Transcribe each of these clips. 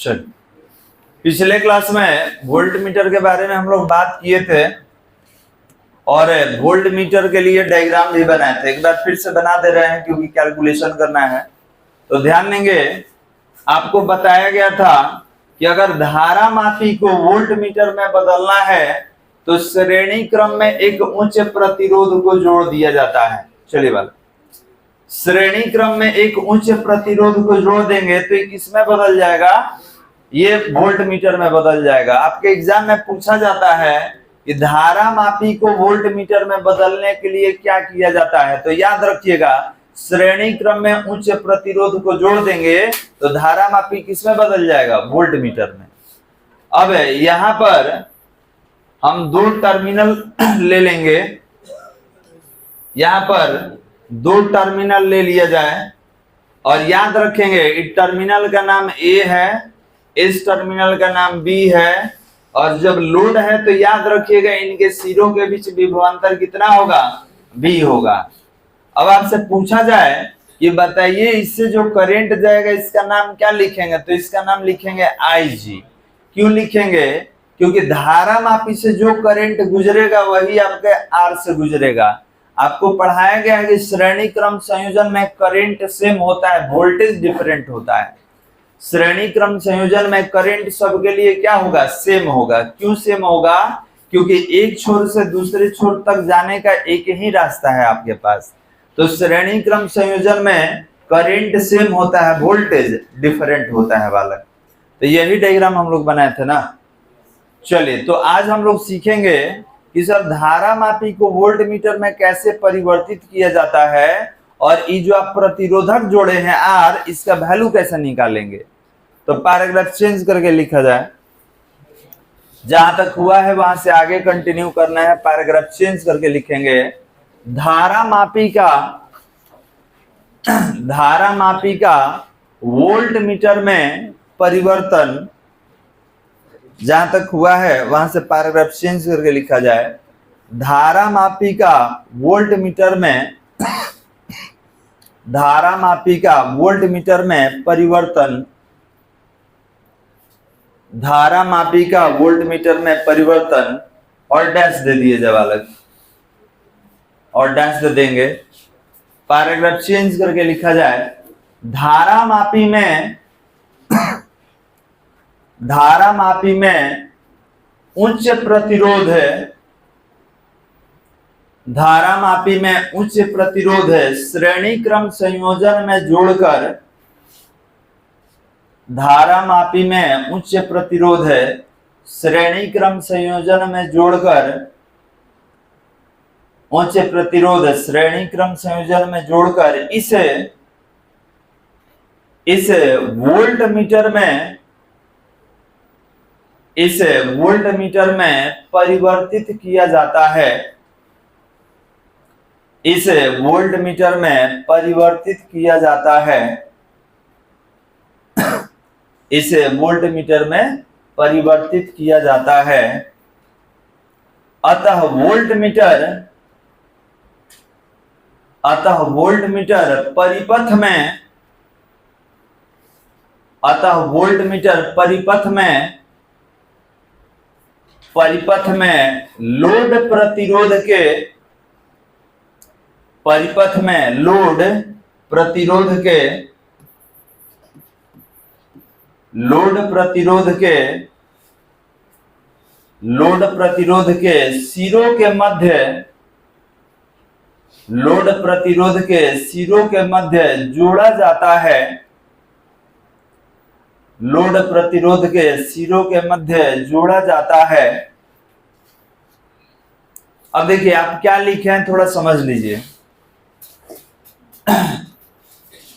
चलिए, पिछले क्लास में वोल्ट मीटर के बारे में हम लोग बात किए थे और वोल्ट मीटर के लिए डायग्राम भी बनाए थे। एक बार फिर से बना दे रहे हैं क्योंकि कैलकुलेशन करना है। तो ध्यान देंगे, आपको बताया गया था कि अगर धारा मापी को वोल्ट मीटर में बदलना है तो श्रेणी क्रम में एक उच्च प्रतिरोध को जोड़ दिया जाता है। चलिए बात, श्रेणी क्रम में एक उच्च प्रतिरोध को जोड़ देंगे तो ये किसमें बदल जाएगा? ये वोल्ट मीटर में बदल जाएगा। आपके एग्जाम में पूछा जाता है कि धारा मापी को वोल्ट मीटर में बदलने के लिए क्या किया जाता है, तो याद रखिएगा श्रेणी क्रम में उच्च प्रतिरोध को जोड़ देंगे तो धारा मापी किसमें बदल जाएगा? वोल्ट मीटर में। अब यहां पर हम दो टर्मिनल ले लेंगे, यहां पर दो टर्मिनल ले लिया जाए और याद रखेंगे इस टर्मिनल का नाम ए है, इस टर्मिनल का नाम बी है और जब लोड है तो याद रखिएगा इनके सिरों के बीच विभवांतर कितना होगा? बी होगा। अब आपसे पूछा जाए कि बताइए इससे जो करंट जाएगा इसका नाम क्या लिखेंगे? तो इसका नाम लिखेंगे IG। क्यों लिखेंगे? क्योंकि धारा मापी से जो करंट गुजरेगा वही आपके R से गुजरेगा। आपको पढ़ाया गया है कि श्रेणी क्रम संयोजन में करंट सेम होता है, वोल्टेज डिफरेंट होता है। श्रेणी क्रम संयोजन में करंट सबके लिए क्या होगा? सेम होगा। क्यों सेम होगा? क्योंकि एक छोर से दूसरे छोर तक जाने का एक ही रास्ता है आपके पास। तो श्रेणी क्रम संयोजन में करंट सेम होता है, वोल्टेज डिफरेंट होता है बालक। तो यही डायग्राम हम लोग बनाए थे ना। चलिए, तो आज हम लोग सीखेंगे कि सर धारा मापी को वोल्ट मीटर में कैसे परिवर्तित किया जाता है और ये जो आप प्रतिरोधक जोड़े हैं R, इसका वैल्यू कैसे निकालेंगे। तो पैराग्राफ चेंज करके लिखा जाए, जहां तक हुआ है वहां से आगे कंटिन्यू करना है। पैराग्राफ चेंज करके लिखेंगे धारा मापी का वोल्ट मीटर में परिवर्तन, जहां तक हुआ है वहां से पैराग्राफ चेंज करके लिखा जाए धारा मापी का वोल्ट मीटर में परिवर्तन, धारा मापी का वोल्ट मीटर में परिवर्तन और डैश दे दिए जब अलग और डैश दे देंगे। पैराग्राफ चेंज करके लिखा जाए धारा मापी में उच्च प्रतिरोध है, धारा मापी में उच्च प्रतिरोध है श्रेणी क्रम संयोजन में जोड़कर, धारा मापी में उच्च प्रतिरोध है श्रेणी क्रम संयोजन में जोड़कर, उच्च प्रतिरोध श्रेणी क्रम संयोजन में जोड़कर इस वोल्ट मीटर में परिवर्तित किया जाता है, इसे वोल्ट मीटर में परिवर्तित किया जाता है, इसे वोल्ट मीटर में परिवर्तित किया जाता है। अतः वोल्ट मीटर परिपथ में लोड प्रतिरोध के सिरों के मध्य जोड़ा जाता है, लोड प्रतिरोध के सिरों के मध्य जोड़ा जाता है। अब देखिए आप क्या लिखे हैं थोड़ा समझ लीजिए।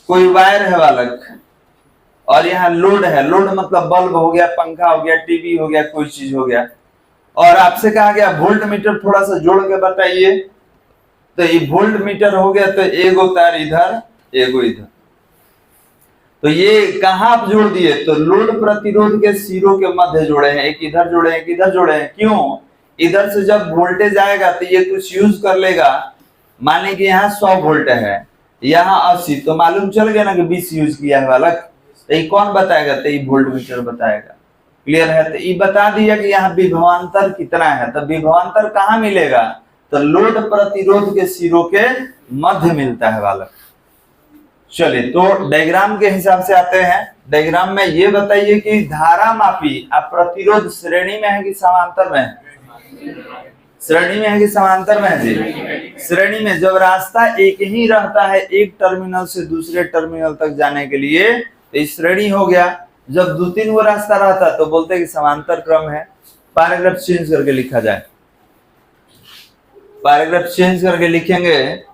कोई वायर है बालक और यहाँ लोड है, लोड मतलब बल्ब हो गया, पंखा हो गया, टीवी हो गया, कोई चीज हो गया, और आपसे कहा गया वोल्ट मीटर थोड़ा सा जोड़ के बताइए। तो ये वोल्ट मीटर हो गया, तो एगो तार इधर एगो इधर, तो ये कहां आप जोड़ दिए? तो लोड प्रतिरोध के सिरों के मध्य जोड़े हैं, एक इधर जोड़े हैं, एक इधर जोड़े हैं। क्यों? इधर से जब वोल्टेज आएगा तो ये कुछ यूज कर लेगा। मान लीजिए यहाँ 100 वोल्ट है, यहाँ 80, तो मालूम चल गया ना कि 20 यूज किया है बालक। तो ये कौन बताएगा? तो ये वोल्ट मीटर बताएगा। क्लियर है? तो ये बता दिया कि यहाँ विभवांतर कितना है। तो विभवांतर कहाँ मिलेगा? तो लोड प्रतिरोध के सिरों के मध्य मिलता है बालक। चलिए, तो डायग्राम के हिसाब से आते हैं। डायग्राम में ये बताइए कि धारा मापी अब प्रतिरोध श्रेणी में है कि समांतर में है? श्रेणी में है कि समांतर में है जी? श्रेणी में। जब रास्ता एक ही रहता है एक टर्मिनल से दूसरे टर्मिनल तक जाने के लिए तो ये श्रेणी हो गया। जब 2-3 वो रास्ता रहता तो बोलते कि समांतर क्रम है। पैराग्राफ चेंज करके लिखा जाए। पैराग्राफ चेंज करके लिखेंगे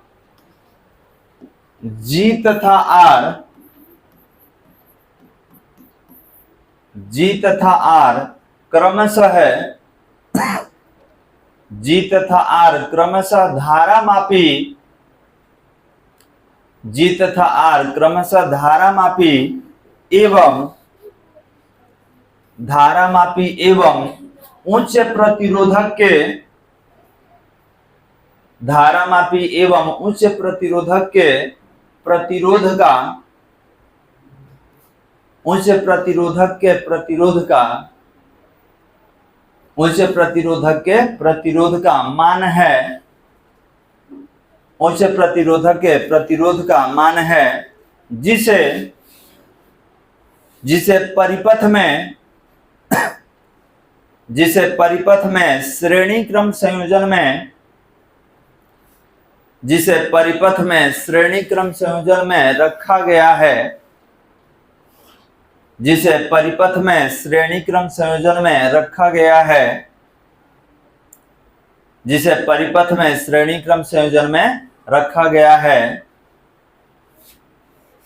G तथा R क्रमशः G तथा R क्रमशः धारा मापी G तथा R क्रमशः धारा मापी एवं उच्च प्रतिरोधक के धारा मापी एवं उच्च प्रतिरोधक के प्रतिरोध का उच्च प्रतिरोधक के प्रतिरोध का मान है उच्च प्रतिरोधक के प्रतिरोध का मान है जिसे परिपथ में श्रेणी क्रम संयोजन में रखा गया है। जिसे परिपथ में श्रेणी क्रम संयोजन में रखा गया है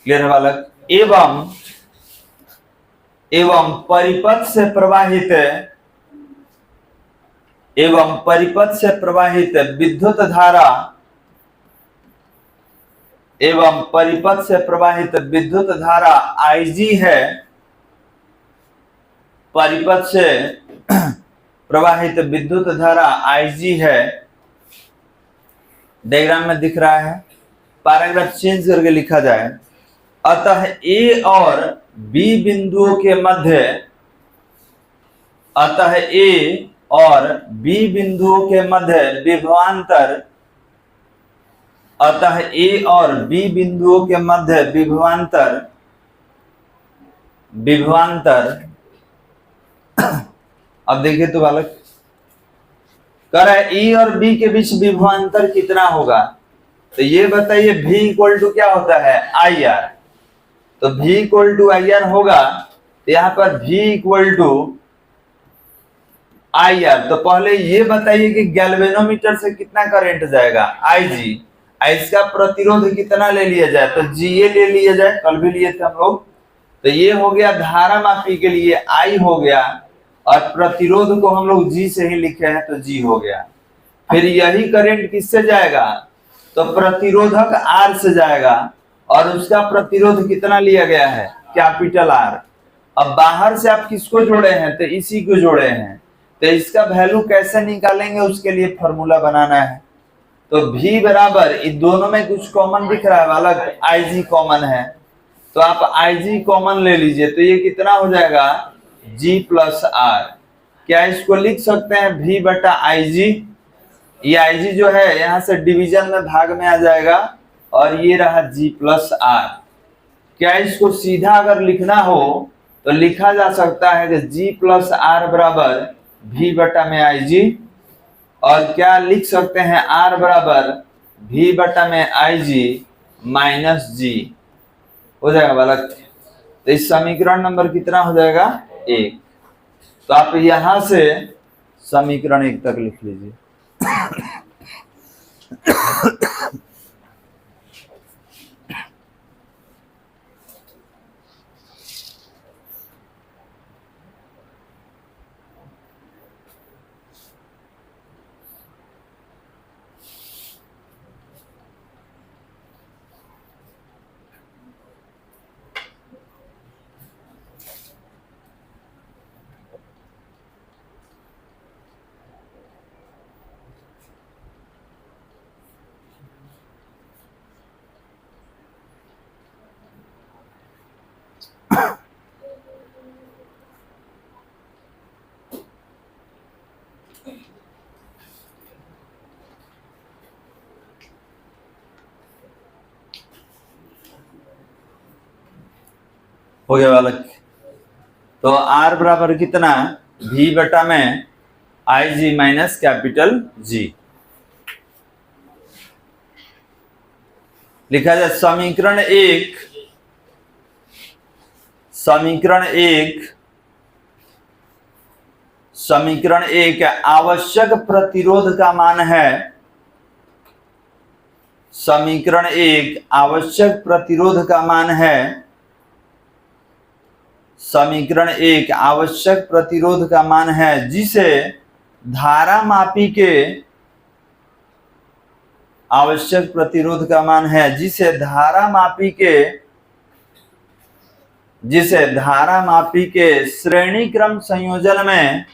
क्लियर है बालक? एवं परिपथ से प्रवाहित विद्युत धारा IG है। परिपथ से प्रवाहित विद्युत धारा IG है। डायग्राम में दिख रहा है। पैराग्राफ चेंज करके लिखा जाए। अतः A और B बिंदुओं के मध्य विभवांतर अब देखिए तो बालक कर है E और B के बीच विभवांतर कितना होगा? तो ये बताइए V इक्वल टू क्या होता है? IR। तो V इक्वल टू IR होगा। तो यहाँ पर V इक्वल टू IR। तो पहले ये बताइए कि गैल्वेनोमीटर से कितना करंट जाएगा? IG। इसका प्रतिरोध कितना ले लिया जाए? तो GA ले लिया जाए, कल भी लिए थे हम लोग। तो ये हो गया धारा मापी के लिए I हो गया और प्रतिरोध को हम लोग G से ही लिखे हैं तो G हो गया। फिर यही करंट किससे जाएगा? तो प्रतिरोधक R से जाएगा और उसका प्रतिरोध कितना लिया गया है? Capital R। अब बाहर से आप किसको जोड़े हैं? तो इसी को जोड़े हैं। तो इसका वैल्यू कैसे निकालेंगे उसके लिए फॉर्मूला बनाना है। तो V बराबर इन दोनों में कुछ कॉमन दिख रहा है बालक? IG कॉमन है तो आप IG कॉमन ले लीजिए। तो ये कितना हो जाएगा? G plus R। क्या इसको लिख सकते हैं V बटा IG? ये IG जो है यहां से डिवीजन में भाग में आ जाएगा और ये रहा G प्लस R। क्या इसको सीधा अगर लिखना हो तो लिखा जा सकता है कि G प्लस R बराबर V बटा में IG और क्या लिख सकते हैं? R बराबर V बटा में IG माइनस G हो जाएगा बालक। तो इस समीकरण नंबर कितना हो जाएगा? 1। तो आप यहां से समीकरण 1 तक लिख लीजिए। हो गया बालक। तो R बराबर कितना, V बटा में आई जी माइनस कैपिटल जी। लिखा जाए समीकरण एक आवश्यक प्रतिरोध का मान है, समीकरण एक आवश्यक प्रतिरोध का मान है, समीकरण एक आवश्यक प्रतिरोध का मान है जिसे धारामापी के, आवश्यक प्रतिरोध का मान है जिसे धारामापी के श्रेणी क्रम संयोजन में,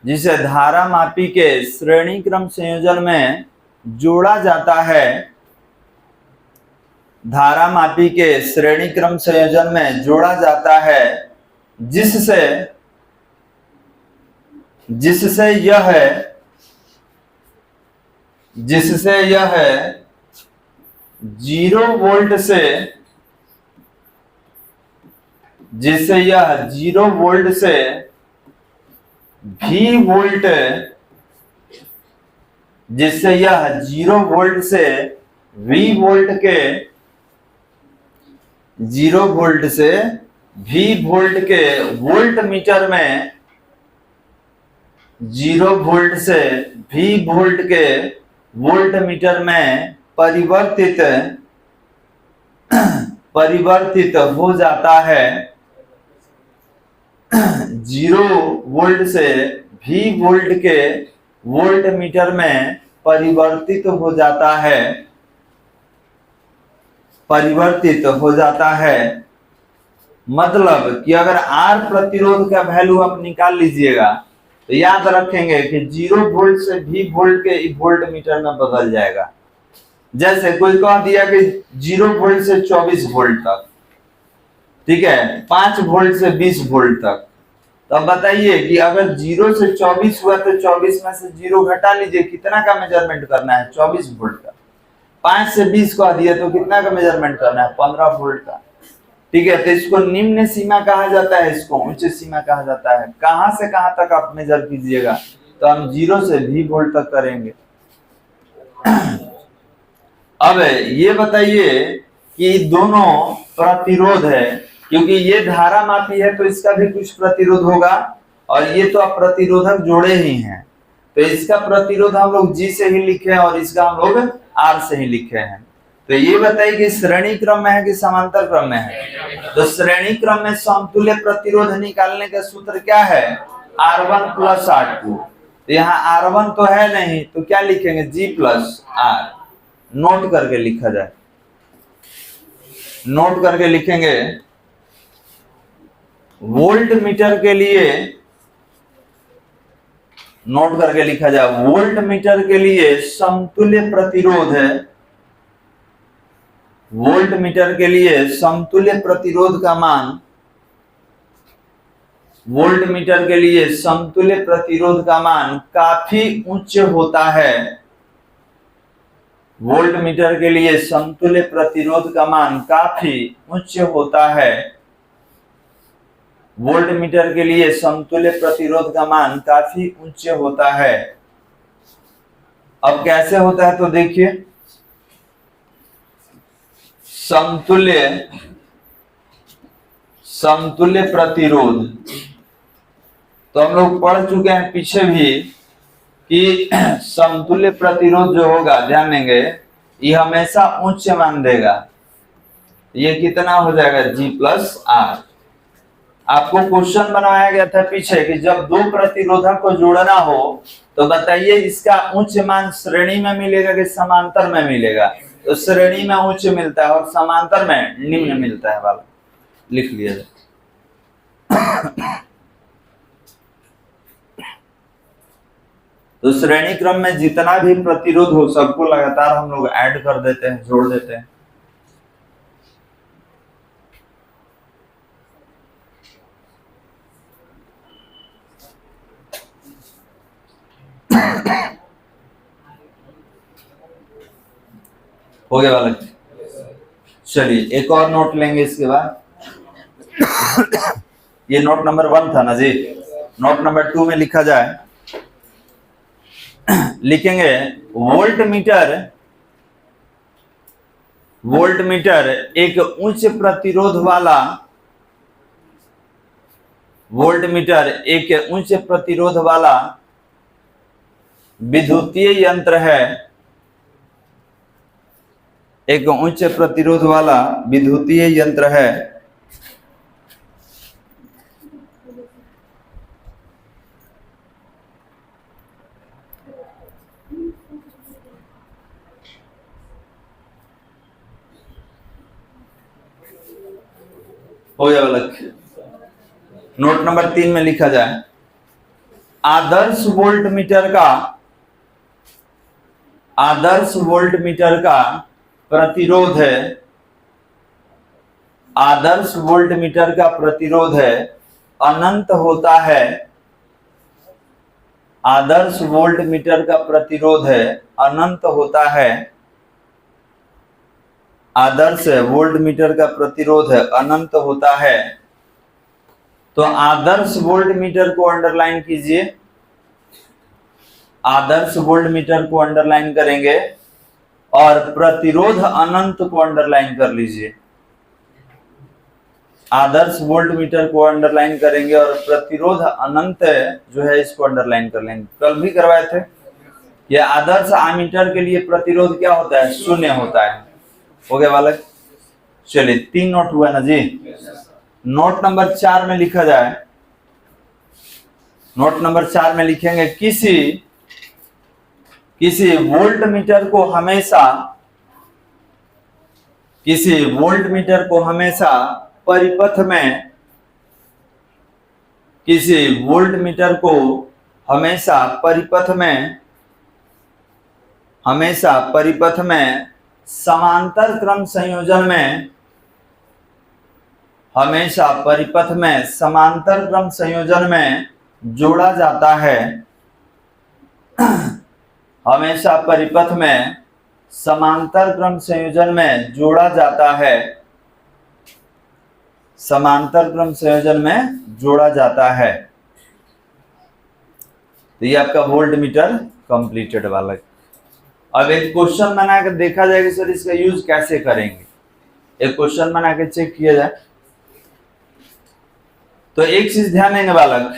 जिसे धारामापी के श्रेणी क्रम संयोजन में जोड़ा जाता है, धारामापी के श्रेणी क्रम संयोजन में जोड़ा जाता है, जिससे यह 0 वोल्ट से, जिससे यह 0 वोल्ट से V वोल्ट, जिससे यह 0 वोल्ट से V वोल्ट के, 0 वोल्ट से V वोल्ट के वोल्ट मीटर में, 0 वोल्ट से V वोल्ट के वोल्ट मीटर में परिवर्तित हो जाता है, 0 वोल्ट से V वोल्ट के वोल्ट मीटर में परिवर्तित हो जाता है, परिवर्तित हो जाता है। मतलब कि अगर R प्रतिरोध का वैल्यू आप निकाल लीजिएगा तो याद रखेंगे कि 0 वोल्ट से V वोल्ट के वोल्ट मीटर में बदल जाएगा। जैसे कोई कह दिया कि 0 वोल्ट से 24 वोल्ट तक, ठीक है, 5 वोल्ट से 20 वोल्ट तक। तो अब बताइए कि अगर 0 से 24 हुआ तो 24 में से 0 घटा लीजिए, कितना का मेजरमेंट करना है, 24 वोल्ट का। 5 से 20 कह दिया तो कितना का मेजरमेंट करना है, 15 वोल्ट का। ठीक है, तो इसको निम्न सीमा कहा जाता है, इसको उच्च सीमा कहा जाता है। कहां से कहां तक आप मेजर कीजिएगा, तो हम 0 से V वोल्ट तक करेंगे। अब ये बताइए कि दोनों प्रतिरोध है, क्योंकि ये धारामापी है तो इसका भी कुछ प्रतिरोध होगा, और ये तो आप प्रतिरोधक जोड़े ही हैं, तो इसका प्रतिरोध हम लोग G से ही लिखे हैं और इसका हम लोग R से ही लिखे हैं। तो ये बताइए कि श्रेणी क्रम में है कि समांतर क्रम में है। तो श्रेणी क्रम में समतुल्य प्रतिरोध निकालने का सूत्र क्या है, R1 प्लस R2। तो यहाँ R1 तो है नहीं, तो क्या लिखेंगे, G प्लस R। नोट करके लिखा जाए, नोट करके लिखेंगे, वोल्ट मीटर के लिए, नोट करके लिखा जाए, वोल्ट मीटर के लिए समतुल्य प्रतिरोध है, वोल्ट मीटर के लिए समतुल्य प्रतिरोध का मान, वोल्ट मीटर के लिए समतुल्य प्रतिरोध का मान काफी उच्च होता है, वोल्ट मीटर के लिए समतुल्य प्रतिरोध का मान काफी उच्च होता है, वोल्ट मीटर के लिए समतुल्य प्रतिरोध का मान काफी उच्च होता है। अब कैसे होता है तो देखिए, समतुल्य प्रतिरोध तो हम लोग पढ़ चुके हैं पीछे भी कि समतुल्य प्रतिरोध जो होगा, ध्यान देंगे, ये हमेशा उच्च मान देगा। ये कितना हो जाएगा, G प्लस R। आपको क्वेश्चन बनाया गया था पीछे कि जब दो प्रतिरोधक को जोड़ना हो तो बताइए इसका उच्च मान श्रेणी में मिलेगा कि समांतर में मिलेगा। तो श्रेणी में उच्च मिलता है और समांतर में निम्न मिलता है वाला, लिख लिया जाए। तो श्रेणी क्रम में जितना भी प्रतिरोध हो सबको लगातार हम लोग ऐड कर देते हैं, जोड़ देते हैं। हो गया बालक। चलिए एक और नोट लेंगे इसके बाद। ये नोट नंबर 1 था ना जी। नोट नंबर 2 में लिखा जाए, लिखेंगे वोल्ट मीटर एक उच्च प्रतिरोध वाला, वोल्ट मीटर एक उच्च प्रतिरोध वाला विद्युतीय यंत्र है, एक उच्च प्रतिरोध वाला विद्युतीय यंत्र है। हो जाए अलग। नोट नंबर 3 में लिखा जाए, आदर्श वोल्ट मीटर का प्रतिरोध है, आदर्श वोल्ट मीटर का प्रतिरोध है अनंत होता है, आदर्श वोल्ट मीटर का प्रतिरोध है अनंत होता है, आदर्श वोल्ट मीटर का प्रतिरोध है अनंत होता है। तो आदर्श वोल्ट मीटर को अंडरलाइन कीजिए, आदर्श वोल्ट मीटर को अंडरलाइन करेंगे और प्रतिरोध अनंत को अंडरलाइन कर लीजिए। आदर्श वोल्ट मीटर को अंडरलाइन करेंगे और प्रतिरोध अनंत जो है इसको अंडरलाइन कर लेंगे। कल भी करवाए थे। यह आदर्श एमीटर के लिए प्रतिरोध क्या होता है? 0 होता है। हो गया बालक। चलिए 3 नोट हुआ ना जी। नोट नंबर 4 में लिखा जाए, नोट नंबर 4 में लिखेंगे किसी वोल्ट मीटर को हमेशा, किसी वोल्ट मीटर को हमेशा परिपथ में, किसी वोल्ट मीटर को हमेशा परिपथ में समांतर क्रम संयोजन में, हमेशा परिपथ में समांतर क्रम संयोजन में जोड़ा जाता है, हमेशा परिपथ में समांतर क्रम संयोजन में जोड़ा जाता है, समांतर क्रम संयोजन में जोड़ा जाता है। तो ये आपका वोल्ट मीटर कंप्लीटेड वाला। अब एक क्वेश्चन बना कर देखा जाएगा सर इसका यूज कैसे करेंगे। एक क्वेश्चन बना के चेक किया जाए तो एक चीज ध्यान देंगे बालक,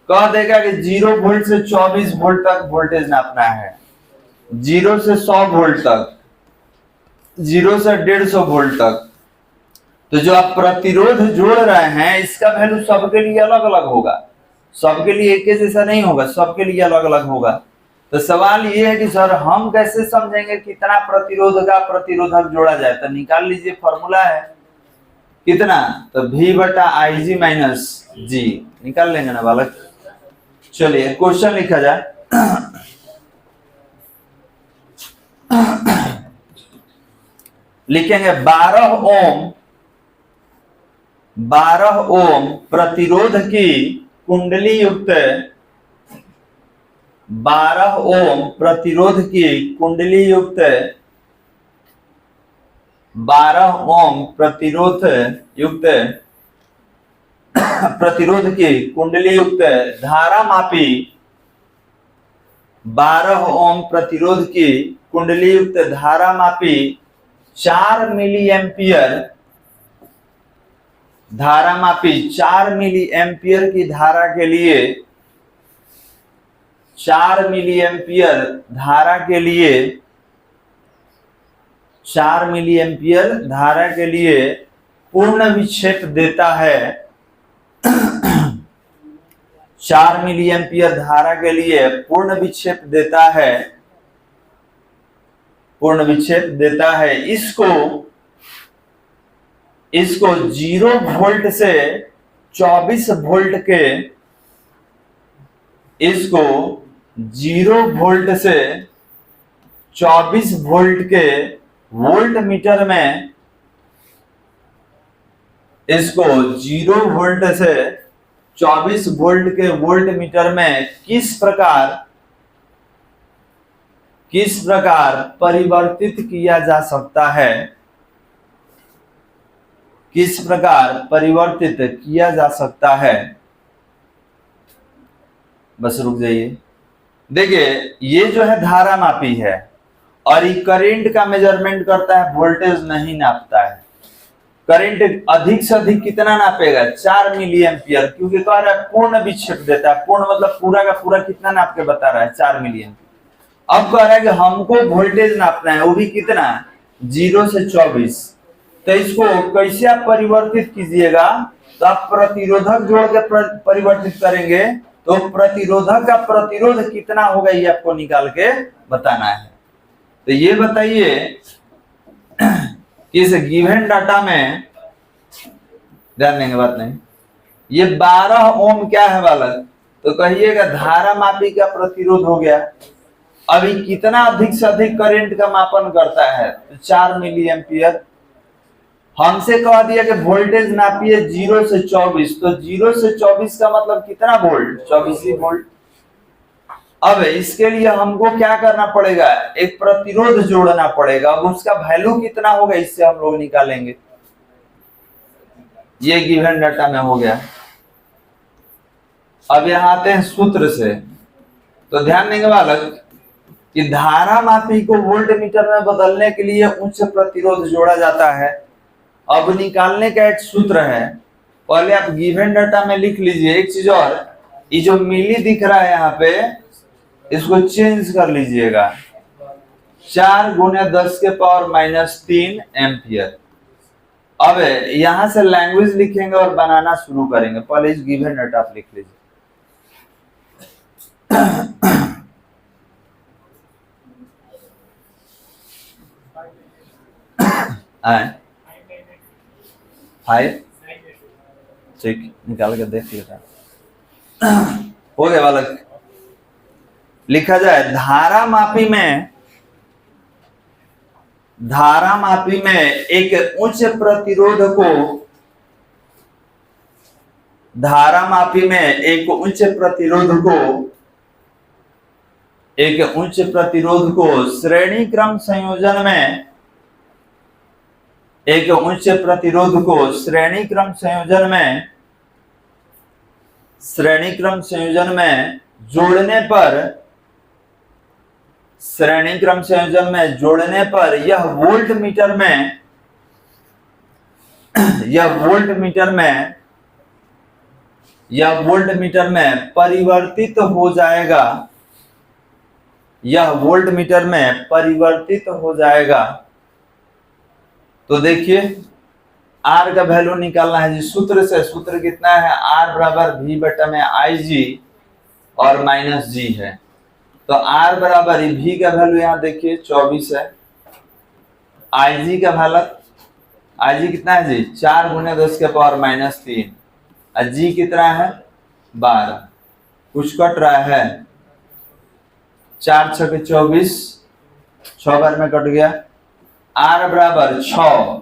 कह देगा कि 0 वोल्ट से 24 वोल्ट तक वोल्टेज नापना है, 0 से 100 वोल्ट तक, 0 से 150 वोल्ट तक। तो जो आप प्रतिरोध जोड़ रहे हैं इसका वैल्यू सबके लिए अलग अलग होगा, सबके लिए एक जैसा नहीं होगा, सबके लिए अलग अलग होगा। तो सवाल ये है कि सर हम कैसे समझेंगे कितना प्रतिरोध का प्रतिरोधक जोड़ा जाए? तो निकाल लीजिए, फॉर्मूला है कितना, तो V/Ig माइनस G निकाल लेंगे ना बालक। चलिए क्वेश्चन लिखा जाए, लिखेंगे 12 ओम प्रतिरोध की कुंडली युक्त, 12 ओम प्रतिरोध की कुंडली युक्त, 12 ओम प्रतिरोध की कुंडली युक्त धारा मापी, 12 ओम प्रतिरोध की कुंडली युक्त धारा मापी 4 मिली एम्पियर, धारा मापी 4 मिली एम्पियर की धारा के लिए, 4 मिली एम्पियर धारा के लिए, 4 मिली एम्पियर धारा के लिए पूर्ण विक्षेप देता है, 4 मिली एम्पियर धारा के लिए पूर्ण विक्षेप देता है, पूर्ण विक्षेप देता है। इसको 0 वोल्ट से 24 वोल्ट के, इसको 0 वोल्ट से 24 वोल्ट के वोल्ट मीटर में, इसको 0 वोल्ट से 24 वोल्ट के वोल्ट मीटर में किस प्रकार परिवर्तित किया जा सकता है, किस प्रकार परिवर्तित किया जा सकता है। बस रुक जाइए। देखिए ये जो है धारा मापी है और ये करंट का मेजरमेंट करता है, वोल्टेज नहीं नापता है। करंट अधिक से अधिक कितना नापेगा, 4 मिली एम्पियर, क्योंकि कह रहा है पूर्ण विक्षेप देता है। पूर्ण मतलब पूरा का पूरा कितना नाप के बता रहा है, 4 मिली एम्पियर। अब कह रहा है कि हमको वोल्टेज नापना है, वो भी कितना, 0 से 24। तो इसको कैसे आप परिवर्तित कीजिएगा, तो आप प्रतिरोधक जोड़ के परिवर्तित करेंगे, तो प्रतिरोधक का प्रतिरोध कितना होगा ये आपको निकाल के बताना है। तो ये बताइए कि इस गिवन डाटा में, ध्यान देंगे बात नहीं, ये 12 ओम क्या है बालक, तो कहिएगा धारा मापी का प्रतिरोध हो गया। अभी कितना अधिक से अधिक करंट का मापन करता है, तो 4 मिली एम्पियर। हमसे कह दिया कि वोल्टेज नापिए 0 से 24, तो 0 से 24 का मतलब कितना वोल्ट, 24 वोल्ट। अब इसके लिए हमको क्या करना पड़ेगा, एक प्रतिरोध जोड़ना पड़ेगा। अब उसका वैल्यू कितना होगा इससे हम लोग निकालेंगे। ये गिवन डाटा में हो गया। अब यहाँ आते हैं सूत्र से। तो ध्यान देंगे बालक कि धारा मापी को वोल्ट मीटर में बदलने के लिए उच्च प्रतिरोध जोड़ा जाता है। अब निकालने का एक सूत्र है, पहले आप गिवन डाटा में लिख लीजिए। एक चीज और, ये जो मिली दिख रहा है यहाँ पे, इसको चेंज कर लीजिएगा, 4 गुने 10 के पावर -3 एम्पियर। अब यहां से लैंग्वेज लिखेंगे और बनाना शुरू करेंगे। पहले इस गिवन डाटा आप लिख लीजिए। फाइव, ठीक, निकाल के देख लिया हो गया बालक। लिखा जाए धारा मापी में एक उच्च प्रतिरोध को, धारा मापी में एक उच्च प्रतिरोध को श्रेणी क्रम संयोजन में, एक उच्च प्रतिरोध को श्रेणी क्रम संयोजन में जोड़ने पर यह वोल्ट मीटर में परिवर्तित हो जाएगा। तो देखिए R का वैल्यू निकालना है जी सूत्र से। सूत्र कितना है, R बराबर V बटा में IG और माइनस G है। तो R बराबर V का वैल्यू यहाँ देखिए 24 है, IG का वैल्यू, IG कितना है जी, 4 गुने 10 के पावर -3, और G कितना है 12। कुछ कट रहा है, 4 छके 24, 6 बार में कट गया। R बराबर 6,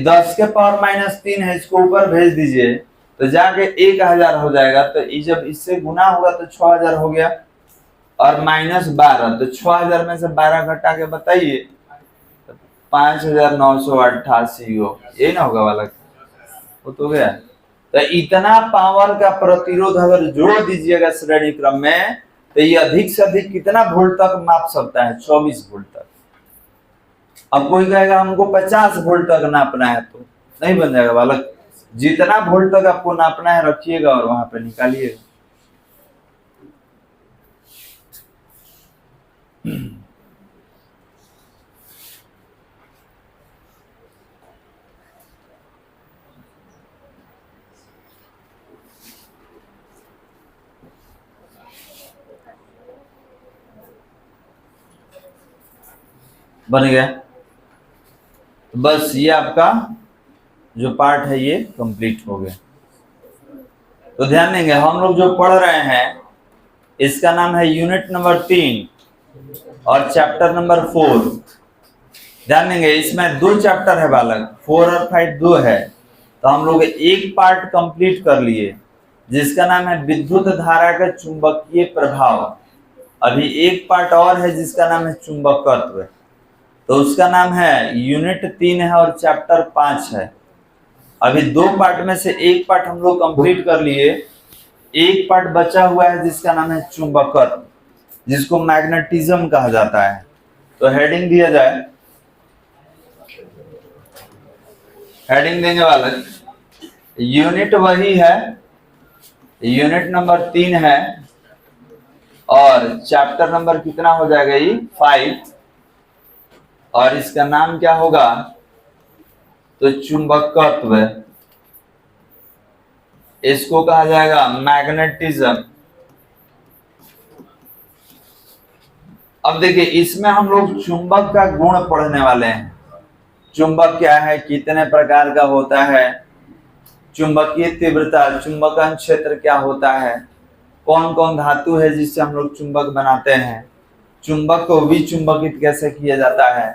10 के पावर -3 है, इसको ऊपर भेज दीजिए तो जाके 1000 हो जाएगा। तो जब इससे गुना होगा तो 6000 हो गया, और -12, तो 6000 में से 12 घटा के बताइए, तो 5988 हो, यही ना होगा वाला, वो तो गया। तो इतना पावर का प्रतिरोध अगर जोड़ दीजिएगा श्रेणी क्रम में, तो ये अधिक से अधिक कितना वोल्ट तक माप सकता है, 24 वोल्ट तक। अब कोई कहेगा हमको 50 वोल्ट तक नापना है, तो नहीं बन जाएगा बालक। जितना वोल्ट तक आपको नापना है रखिएगा और वहां पे निकालिएगा। बन गया। बस ये आपका जो पार्ट है ये कंप्लीट हो गया। तो ध्यान देंगे हम लोग जो पढ़ रहे हैं इसका नाम है यूनिट नंबर 3 और चैप्टर नंबर 4। ध्यान देंगे इसमें 2 चैप्टर है बालक, 4 और 5 2 है। तो हम लोग एक पार्ट कंप्लीट कर लिए जिसका नाम है विद्युत धारा का चुंबकीय प्रभाव। अभी एक पार्ट और है जिसका नाम है चुंबकत्व, तो उसका नाम है यूनिट 3 है और चैप्टर 5 है। अभी 2 पार्ट में से एक पार्ट हम लोग कंप्लीट कर लिए, एक पार्ट बचा हुआ है जिसका नाम है चुंबकत्व, जिसको मैग्नेटिज्म कहा जाता है। तो हेडिंग दिया जाए, हेडिंग देने वाला यूनिट वही है, यूनिट नंबर 3 है और चैप्टर नंबर कितना हो जाएगा ये 5, और इसका नाम क्या होगा तो चुंबकत्व, इसको कहा जाएगा मैग्नेटिज्म। अब देखिए इसमें हम लोग चुंबक का गुण पढ़ने वाले हैं। चुंबक क्या है, कितने प्रकार का होता है, चुंबकीय तीव्रता, चुंबकन क्षेत्र क्या होता है, कौन कौन धातु है जिससे हम लोग चुंबक बनाते हैं, चुंबक को विचुंबकित कैसे किया जाता है,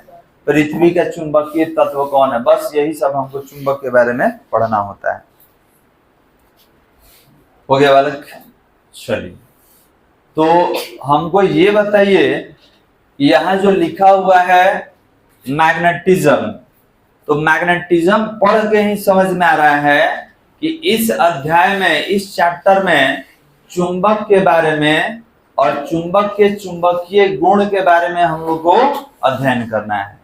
पृथ्वी का चुंबकीय तत्व कौन है, बस यही सब हमको चुंबक के बारे में पढ़ना होता है। हो गया बालक? चलिए तो हमको ये बताइए, यहाँ जो लिखा हुआ है मैग्नेटिज्म, तो मैग्नेटिज्म पढ़ के ही समझ में आ रहा है कि इस अध्याय में, इस चैप्टर में चुंबक के बारे में और चुंबक के चुंबकीय गुण के बारे में हम लोग को अध्ययन करना है।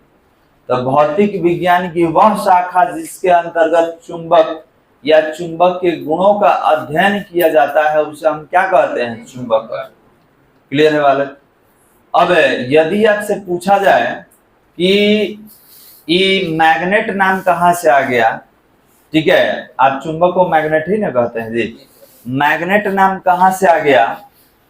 तो भौतिक विज्ञान की वह शाखा जिसके अंतर्गत चुंबक या चुंबक के गुणों का अध्ययन किया जाता है उसे हम क्या कहते हैं, चुंबक। क्लियर है बालक? अब यदि आपसे पूछा जाए कि ये मैग्नेट नाम कहां से आ गया, ठीक है, आप चुंबक को मैग्नेट ही ना कहते हैं जी, मैग्नेट नाम कहां से आ गया,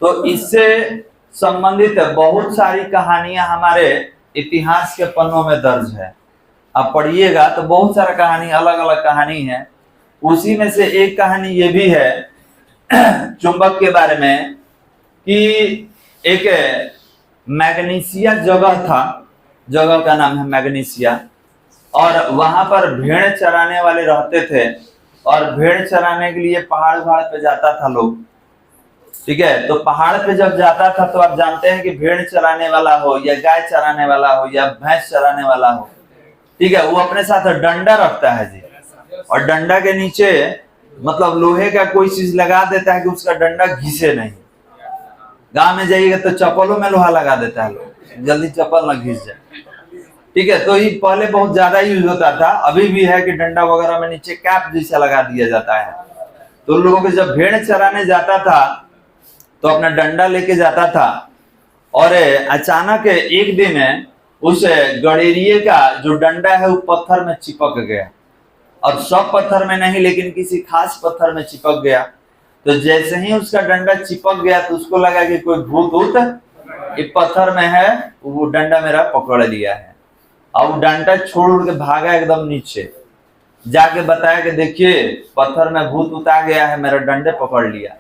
तो इससे संबंधित बहुत सारी कहानियां हमारे इतिहास के पन्नों में दर्ज है। आप पढ़िएगा तो बहुत सारा कहानी, अलग अलग कहानी है। उसी में से एक कहानी ये भी है चुंबक के बारे में कि एक मैग्नीशिया जगह था, जगह का नाम है मैग्नीशिया, और वहां पर भेड़ चराने वाले रहते थे, और भेड़ चराने के लिए पहाड़ पे जाता था लोग, ठीक है। तो पहाड़ पे जब जाता था तो आप जानते हैं कि भेड़ चराने वाला हो या गाय चराने वाला हो या भैंस चराने वाला हो, ठीक है, वो अपने साथ डंडा रखता है जी, और डंडा के नीचे मतलब लोहे का कोई चीज लगा देता है कि उसका डंडा घिसे नहीं। गांव में जाइएगा तो चप्पलों में लोहा लगा देता है लोग, जल्दी चप्पल ना घिस जाए, ठीक है। तो ये पहले बहुत ज्यादा यूज होता था, अभी भी है कि डंडा वगैरह में नीचे कैप जैसा लगा दिया जाता है। तो लोगों को जब भेड़ चराने जाता था तो अपना डंडा लेके जाता था, और अचानक एक दिन उस गड़ेरिये का जो डंडा है वो पत्थर में चिपक गया। अब सब पत्थर में नहीं, लेकिन किसी खास पत्थर में चिपक गया। तो जैसे ही उसका डंडा चिपक गया तो उसको लगा कि कोई भूत ये पत्थर में है, वो डंडा मेरा पकड़ लिया है। और वो डंडा छोड़ उड़ के भागा एकदम नीचे, जाके बताया कि देखिए पत्थर में भूत आ गया है, मेरा डंडे पकड़ लिया।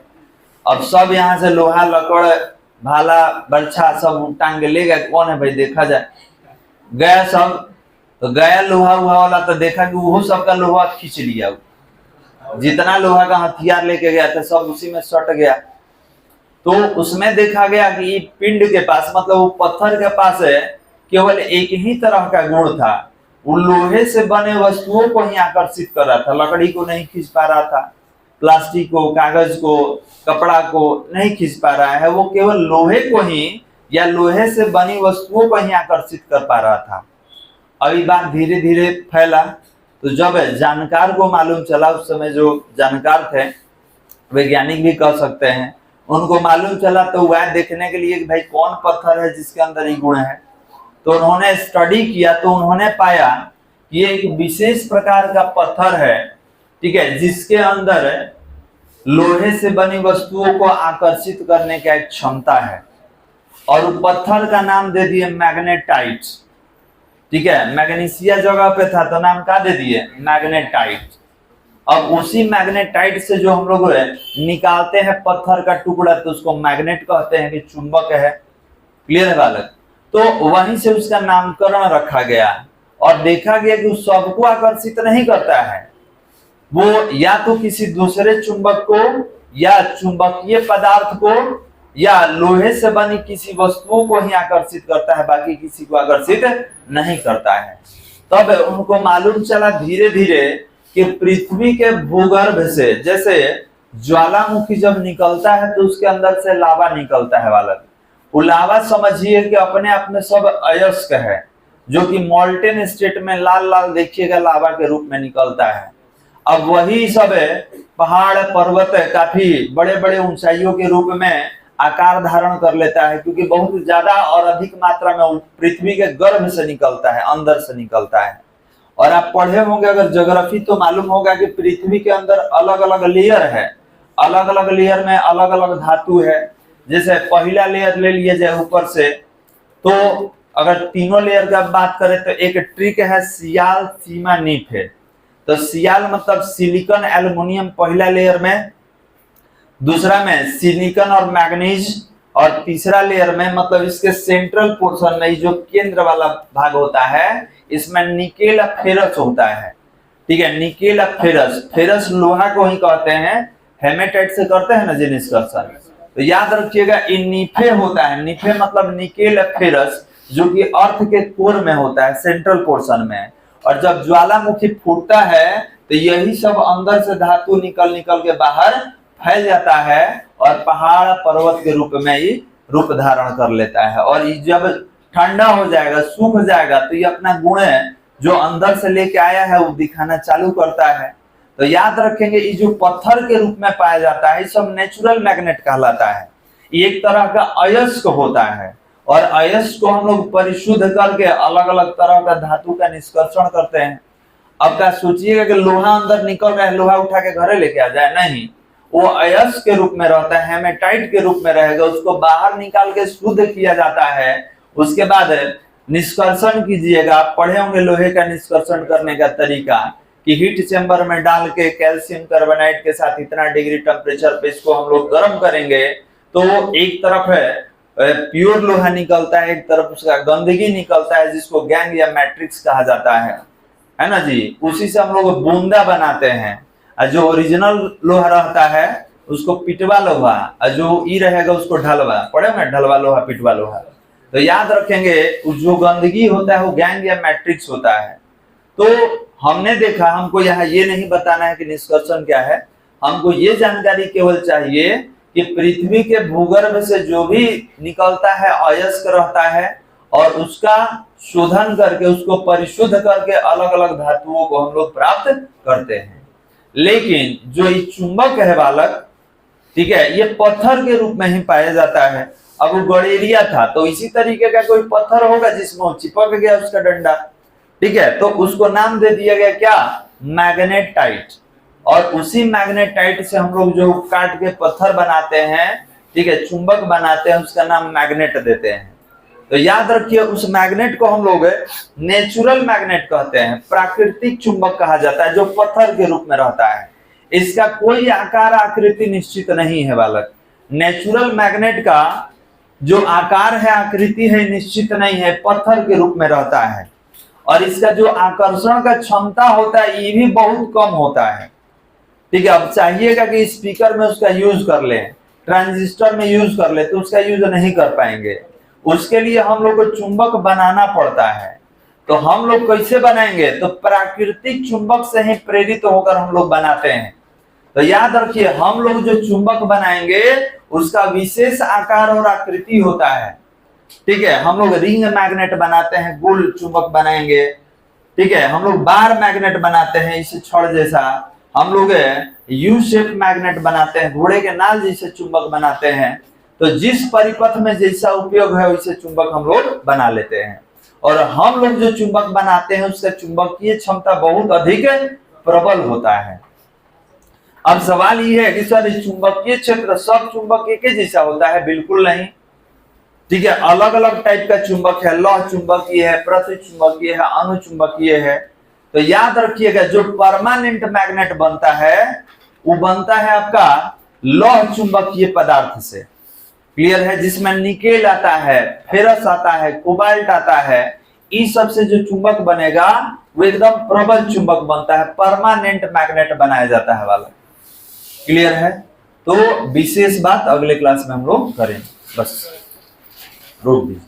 अब सब यहाँ से लोहा लकड़ भाला बर्छा सब टांग के ले गए, कौन है भाई देखा जाए। गया सब, तो गया लोहा उहा वाला, तो देखा कि वो सबका लोहा खींच लिया, जितना लोहा का हथियार लेके गया था सब उसी में सट गया। तो उसमें देखा गया कि ये पिंड के पास, मतलब वो पत्थर के पास है, केवल एक ही तरह का गुण था, वो लोहे से बने वस्तुओं को ही आकर्षित कर रहा था, लकड़ी को नहीं खींच पा रहा था, प्लास्टिक को, कागज को, कपड़ा को नहीं खींच पा रहा है, वो केवल लोहे को ही या लोहे से बनी वस्तुओं को ही आकर्षित कर पा रहा था। अब ये बात धीरे धीरे फैला, तो जब जानकार को मालूम चला, उस समय जो जानकार थे, वैज्ञानिक भी कह सकते हैं, उनको मालूम चला, तो वह देखने के लिए कि भाई कौन पत्थर है जिसके अंदर ये गुण है। तो उन्होंने स्टडी किया, तो उन्होंने पाया कि ये एक विशेष प्रकार का पत्थर है, ठीक है, जिसके अंदर लोहे से बनी वस्तुओं को आकर्षित करने का एक क्षमता है, और उस पत्थर का नाम दे दिए मैग्नेटाइट, ठीक है। मैग्नीशिया जगह पे था तो नाम क्या दे दिए, मैग्नेटाइट। अब उसी मैग्नेटाइट से जो हम लोग निकालते हैं पत्थर का टुकड़ा, तो उसको मैग्नेट कहते हैं कि चुंबक है। क्लियर है बालक? तो वहीं से उसका नामकरण रखा गया, और देखा गया कि सबको आकर्षित नहीं करता है, वो या तो किसी दूसरे चुंबक को या चुंबकीय पदार्थ को या लोहे से बनी किसी वस्तुओं को ही आकर्षित करता है, बाकी किसी को आकर्षित नहीं करता है। तब उनको मालूम चला धीरे धीरे कि पृथ्वी के भूगर्भ से, जैसे ज्वालामुखी जब निकलता है तो उसके अंदर से लावा निकलता है वाला, वो लावा समझिए कि अपने आप में सब अयस्क है, जो कि मॉल्टेन स्टेट में लाल लाल देखिएगा लावा के रूप में निकलता है। अब वही सब पहाड़ पर्वत काफी बड़े बड़े ऊंचाइयों के रूप में आकार धारण कर लेता है, क्योंकि बहुत ज्यादा और अधिक मात्रा में पृथ्वी के गर्भ से निकलता है, अंदर से निकलता है। और आप पढ़े होंगे अगर ज्योग्राफी तो मालूम होगा कि पृथ्वी के अंदर अलग अलग लेयर है, अलग अलग लेयर में अलग अलग धातु है। जैसे पहला लेयर ले लिए जाए ऊपर से, तो अगर तीनों लेयर की बात करें तो एक ट्रिक है सियाल सीमा नीफे। तो सियाल मतलब सिलिकॉन एल्युमिनियम पहला लेयर में, दूसरा में सिलिकॉन और मैग्नीज, और तीसरा लेयर में मतलब इसके सेंट्रल पोर्शन में जो केंद्र वाला भाग होता है इसमें निकेल फेरस होता है। ठीक है, निकेल फेरस, फेरस लोहा को ही कहते हैं, हेमेटाइट से करते हैं ना जी निष्कर्षण, तो याद रखिएगा इन नीफे होता है, नीफे मतलब निकेल फेरस, जो कि अर्थ के कोर में होता है, सेंट्रल पोर्शन में। और जब ज्वालामुखी फूटता है तो यही सब अंदर से धातु निकल निकल के बाहर फैल जाता है और पहाड़ पर्वत के रूप में ये रूप धारण कर लेता है। और ये जब ठंडा हो जाएगा, सूख जाएगा, तो ये अपना गुण जो अंदर से लेके आया है वो दिखाना चालू करता है। तो याद रखेंगे ये जो पत्थर के रूप में पाया जाता है ये सब नेचुरल मैग्नेट कहलाता है। ये एक तरह का अयस्क होता है, और अयस्क को हम लोग परिशुद्ध करके अलग अलग तरह का धातु का निष्कर्षण करते हैं। अब क्या सोचिएगा कि लोहा अंदर निकल रहा है, लोहा उठा के घरे लेके आ जाए, नहीं, वो अयस्क के रूप में रहता है, हेमेटाइट के रूप में रहेगा, उसको बाहर निकाल के शुद्ध किया जाता है। उसके बाद निष्कर्षण कीजिएगा, आप पढ़े होंगे लोहे का निष्कर्षण करने का तरीका, कि हीट चेंबर में डाल के कैल्शियम कार्बोनाइड के साथ इतना डिग्री टेम्परेचर पे इसको हम लोग गर्म करेंगे तो एक तरफ है प्योर लोहा निकलता है, एक तरफ उसका गंदगी निकलता है जिसको गैंग या मैट्रिक्स कहा जाता है ना जी। उसी से हम लोग बूंदा बनाते हैं, और जो ओरिजिनल लोहा रहता है उसको पिटवा लोहा, और जो ई रहेगा उसको ढलवा, पढ़े ना, ढलवा लोहा पिटवा लोहा। तो याद रखेंगे जो गंदगी होता है वो गैंग या मैट्रिक्स होता है। तो हमने देखा, हमको यहाँ ये नहीं बताना है कि निष्कर्षण क्या है, हमको ये जानकारी केवल चाहिए कि पृथ्वी के भूगर्भ से जो भी निकलता है अयस्क रहता है, और उसका शोधन करके उसको परिशुद्ध करके अलग अलग धातुओं को हम लोग प्राप्त करते हैं। लेकिन जो ये चुंबक है बालक, ठीक है, ये पत्थर के रूप में ही पाया जाता है। अब वो गड़ेरिया था तो इसी तरीके का कोई पत्थर होगा जिसमें चिपक गया उसका डंडा, ठीक है, तो उसको नाम दे दिया गया क्या, मैग्नेटाइट। और उसी मैग्नेटाइट से हम लोग जो काट के पत्थर बनाते हैं, ठीक है, चुंबक बनाते हैं, उसका नाम मैग्नेट देते हैं। तो याद रखिए उस मैग्नेट को हम लोग नेचुरल मैग्नेट कहते हैं, प्राकृतिक चुंबक कहा जाता है, जो पत्थर के रूप में रहता है। इसका कोई आकार आकृति निश्चित नहीं है बालक। नेचुरल मैग्नेट का जो आकार है आकृति है निश्चित नहीं है, पत्थर के रूप में रहता है। और इसका जो आकर्षण का क्षमता होता है ये भी बहुत कम होता है, ठीक है। अब चाहिएगा कि स्पीकर में उसका यूज कर ले, ट्रांजिस्टर में यूज कर ले, तो उसका यूज नहीं कर पाएंगे। उसके लिए हम लोग को चुंबक बनाना पड़ता है। तो हम लोग कैसे बनाएंगे, तो प्राकृतिक चुंबक से ही प्रेरित होकर हम लोग बनाते हैं। तो याद रखिए हम लोग जो चुंबक बनाएंगे उसका विशेष आकार और आकृति होता है, ठीक है। हम लोग रिंग मैग्नेट बनाते हैं, गोल चुंबक बनाएंगे, ठीक है। हम लोग बार मैग्नेट बनाते हैं इसे छड़ जैसा, हम लोग यू शेप मैग्नेट बनाते हैं, घोड़े के नाल जैसे चुंबक बनाते हैं। तो जिस परिपथ में जैसा उपयोग है वैसे चुंबक हम लोग बना लेते हैं। और हम लोग जो चुंबक बनाते हैं उसका चुंबकीय क्षमता बहुत अधिक प्रबल होता है। अब सवाल ये है कि सर चुंबकीय क्षेत्र सब चुंबक एक जैसा होता है, बिल्कुल नहीं, ठीक है। अलग अलग टाइप का चुंबक है, लौह चुंबकीय है, प्रति चुंबकीय है, अनुचुंबकीय है। तो याद रखिएगा जो परमानेंट मैग्नेट बनता है वो बनता है आपका लौह चुंबकीय पदार्थ से, क्लियर है, जिसमें निकेल आता है, फेरस आता है, कोबाल्ट आता है। इस सब से जो चुंबक बनेगा वो एकदम प्रबल चुंबक बनता है, परमानेंट मैग्नेट बनाया जाता है वाला, क्लियर है। तो विशेष बात अगले क्लास में हम लोग करेंगे, बस रोक दीजिए।